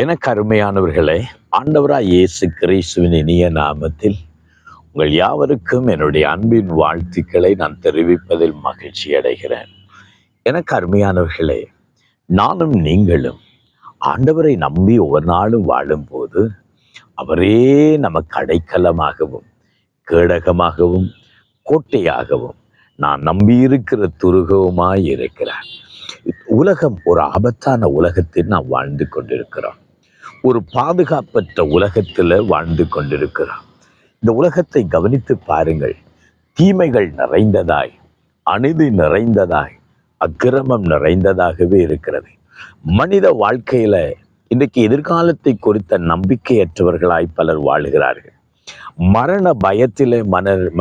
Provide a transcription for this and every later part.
எனக்கு அருமையானவர்களே, ஆண்டவராய் இயேசு கிறிஸ்துவின் இனிய நாமத்தில் உங்கள் யாவருக்கும் என்னுடைய அன்பின் வாழ்த்துக்களை நான் தெரிவிப்பதில் மகிழ்ச்சி அடைகிறேன். எனக்கு அருமையானவர்களே, நானும் நீங்களும் ஆண்டவரை நம்பி ஒவ்வொரு நாளும் வாழும்போது அவரே நமக்கு அடைக்கலமாகவும் கேடகமாகவும் கோட்டையாகவும் நான் நம்பியிருக்கிற துருகவுமாய் இருக்கிறார். உலகம் ஒரு ஆபத்தான உலகத்தில் நாம் வாழ்ந்து கொண்டிருக்கிறோம். ஒரு பாதுகாப்பற்ற உலகத்தில் வாழ்ந்து கொண்டிருக்கிறோம். இந்த உலகத்தை கவனித்து பாருங்கள். தீமைகள் நிறைந்ததாய், அநீதி நிறைந்ததாய், அக்கிரமம் நிறைந்ததாகவே இருக்கிறது. மனித வாழ்க்கையில இன்றைக்கு எதிர்காலத்தை குறித்த நம்பிக்கையற்றவர்களாய் பலர் வாழுகிறார்கள். மரண பயத்திலே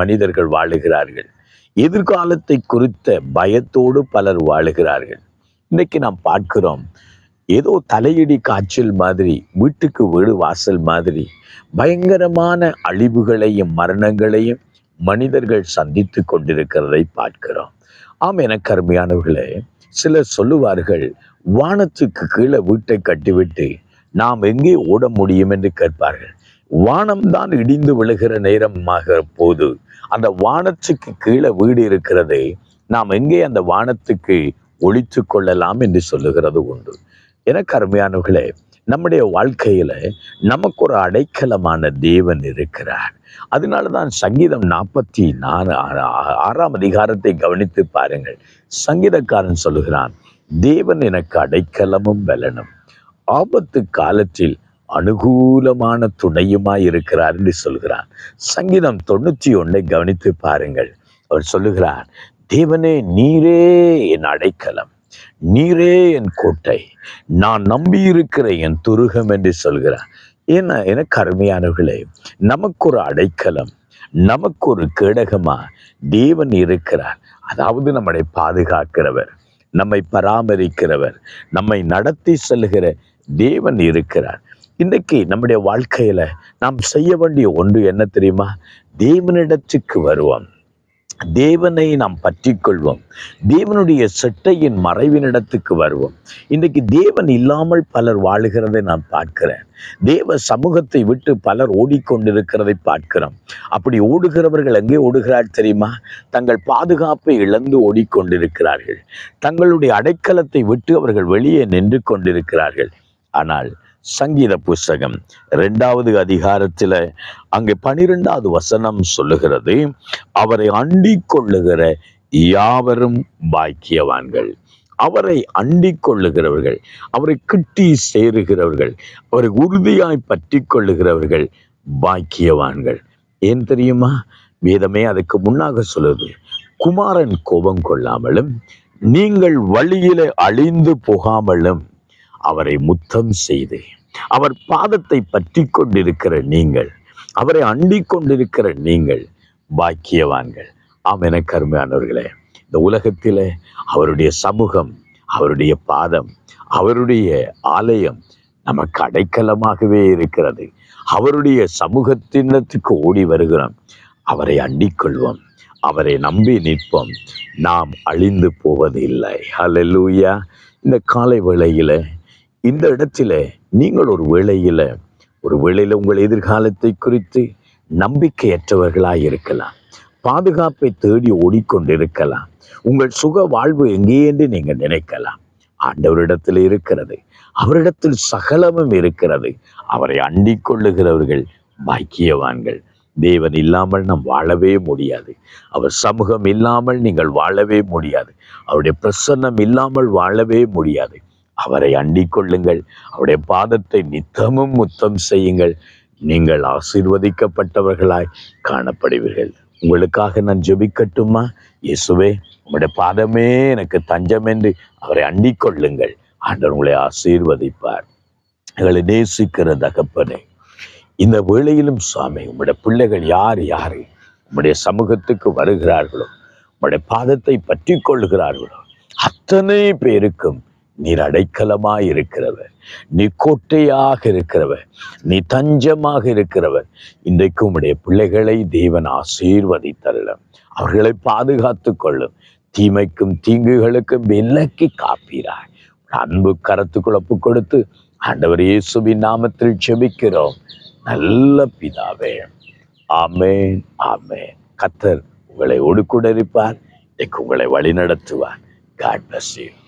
மனிதர்கள் வாழுகிறார்கள். எதிர்காலத்தை குறித்த பயத்தோடு பலர் வாழுகிறார்கள். இன்னைக்கு நாம் பார்க்கிறோம், ஏதோ தலையிடி காய்ச்சல் மாதிரி, வீட்டுக்கு வீடு வாசல் மாதிரி பயங்கரமான அழிவுகளையும் மரணங்களையும் மனிதர்கள் சந்தித்து கொண்டிருக்கிறதை பார்க்கிறோம். ஆம், எனக்கு அருமையானவர்களே, சிலர் சொல்லுவார்கள், வானத்துக்கு கீழே வீட்டை கட்டிவிட்டு நாம் எங்கே ஓட முடியும் என்று கேட்பார்கள். வானம்தான் இடிந்து விழுகிற நேரமாக போது அந்த வானத்துக்கு கீழே வீடு இருக்கிறது, நாம் எங்கே அந்த வானத்துக்கு ஒளித்து கொள்ளலாம் என்று சொல்லுகிறது உண்டு. எனக்கு அருமையானவர்களே, நம்முடைய வாழ்க்கையில நமக்கு ஒரு அடைக்கலமான தேவன் இருக்கிறார். அதனாலதான் சங்கீதம் 46 அதிகாரத்தை கவனித்து பாருங்கள். சங்கீதக்காரன் சொல்லுகிறான், தேவன் எனக்கு அடைக்கலமும் பலனும், ஆபத்து காலத்தில் அனுகூலமான துணையுமாய் இருக்கிறார் என்று சொல்கிறார். சங்கீதம் 91 கவனித்து பாருங்கள். அவர் சொல்லுகிறார், தேவனே நீரே என் அடைக்கலம், நீரே என் கோட்டை, நான் நம்பியிருக்கிற என் துருகம் என்று சொல்கிறார். எனக்கு அருமையானவர்களே, நமக்கு ஒரு அடைக்கலம், நமக்கு ஒரு கேடகமா தேவன் இருக்கிறார். அதாவது நம்மை பாதுகாக்கிறவர், நம்மை பராமரிக்கிறவர், நம்மை நடத்தி செல்கிற தேவன் இருக்கிறார். இன்றைக்கு நம்முடைய வாழ்க்கையில நாம் செய்ய வேண்டிய ஒன்று என்ன தெரியுமா? தேவனிடத்துக்கு வருவோம், தேவனை நாம் பற்றி கொள்வோம், தேவனுடைய செட்டையின் மறைவினிடத்துக்கு வருவோம். இன்றைக்கு தேவன் இல்லாமல் பலர் வாழுகிறதை நான் பார்க்கிறேன். தேவ சமூகத்தை விட்டு பலர் ஓடிக்கொண்டிருக்கிறதை பார்க்கிறோம். அப்படி ஓடுகிறவர்கள் எங்கே ஓடுகிறார் தெரியுமா? தங்கள் பாதுகாப்பை இழந்து ஓடிக்கொண்டிருக்கிறார்கள். தங்களுடைய அடைக்கலத்தை விட்டு அவர்கள் வெளியே நின்று கொண்டிருக்கிறார்கள். ஆனால் சங்கீத புஸ்தகம் 2வது அதிகாரத்தில் அங்கே 12வது வசனம் சொல்லுகிறது, அவரை அண்டிக் கொள்ளுகிற யாவரும் பாக்கியவான்கள். அவரை அண்டிக் கொள்ளுகிறவர்கள், அவரை கிட்டி சேருகிறவர்கள், அவரை உறுதியாய் பற்றி கொள்ளுகிறவர்கள் பாக்கியவான்கள். ஏன் தெரியுமா? வேதமே அதுக்கு முன்னாக சொல்லுது, குமாரன் கோபம் கொள்ளாமலும் நீங்கள் வழியில அழிந்து போகாமலும் அவரை முத்தம் செய்து அவர் பாதத்தை பற்றி கொண்டிருக்கிற நீங்கள், அவரை அண்டிக் கொண்டிருக்கிற நீங்கள் பாக்கியவான்கள். ஆம், எனக்கு அருமையானவர்களே, இந்த உலகத்திலே அவருடைய சமூகம், அவருடைய பாதம், அவருடைய ஆலயம் நமக்கு அடைக்கலமாகவே இருக்கிறது. அவருடைய சமூகத்தினத்துக்கு ஓடி வருகிறோம், அவரை அண்டிக் கொள்வோம், அவரை நம்பி நிற்போம், நாம் அழிந்து போவது இல்லை. ஹல்லேலூயா. இந்த காலை வேளையில இந்த இடத்துல நீங்கள் ஒரு வேளையில உங்கள் எதிர்காலத்தை குறித்து நம்பிக்கையற்றவர்களாய் இருக்கலாம், பாதுகாப்பை தேடி ஓடிக்கொண்டிருக்கலாம், உங்கள் சுக வாழ்வு எங்கே என்று நீங்கள் நினைக்கலாம். ஆண்டவரிடத்தில் இருக்கிறது, அவரிடத்தில் சகலமும் இருக்கிறது. அவரை அண்டிக் கொள்ளுகிறவர்கள் பாக்கியவான்கள். தேவன் இல்லாமல் நாம் வாழவே முடியாது. அவர் சமூகம் இல்லாமல் நீங்கள் வாழவே முடியாது. அவருடைய பிரசன்னம் இல்லாமல் வாழவே முடியாது. அவரை அண்டிக் கொள்ளுங்கள், அவருடைய பாதத்தை நித்தமும் முத்தம் செய்யுங்கள். நீங்கள் ஆசீர்வதிக்கப்பட்டவர்களாய் காணப்படுவீர்கள். உங்களுக்காக நான் ஜெபிக்கட்டுமா? இயேசுவே, உங்களுடைய பாதமே எனக்கு தஞ்சம் என்று அவரை அண்டிக் கொள்ளுங்கள். ஆண்டவர் உங்களை ஆசீர்வதிப்பார். எங்களை நேசிக்கிற தகப்பனே, இந்த வேளையிலும் சுவாமி, உங்களுடைய பிள்ளைகள் யார் யாரு உங்களுடைய சமூகத்துக்கு வருகிறார்களோ, உங்களுடைய பாதத்தை பற்றி கொள்ளுகிறார்களோ, அத்தனை பேருக்கும் நீர் அடைக்கலமாய் இருக்கிறவர், நீ கோட்டையாக இருக்கிறவர், நீ தஞ்சமாக இருக்கிறவர். இன்றைக்கு உம்முடைய பிள்ளைகளை தேவன் ஆசீர்வதித்தருளும், அவர்களை பாதுகாத்து கொள்ளும், தீமைக்கும் தீங்குகளுக்கும் விலக்கி காப்பீராய். அன்பு கரத்துக்குள் ஒப்பு கொடுத்து ஆண்டவர் இயேசுவின் நாமத்தில் ஜெபிக்கிறோம் நல்ல பிதாவே. ஆமென், ஆமென். கர்த்தர் உங்களை ஒடுக்குடரிப்பார், உங்களை வழி நடத்துவார். God bless you.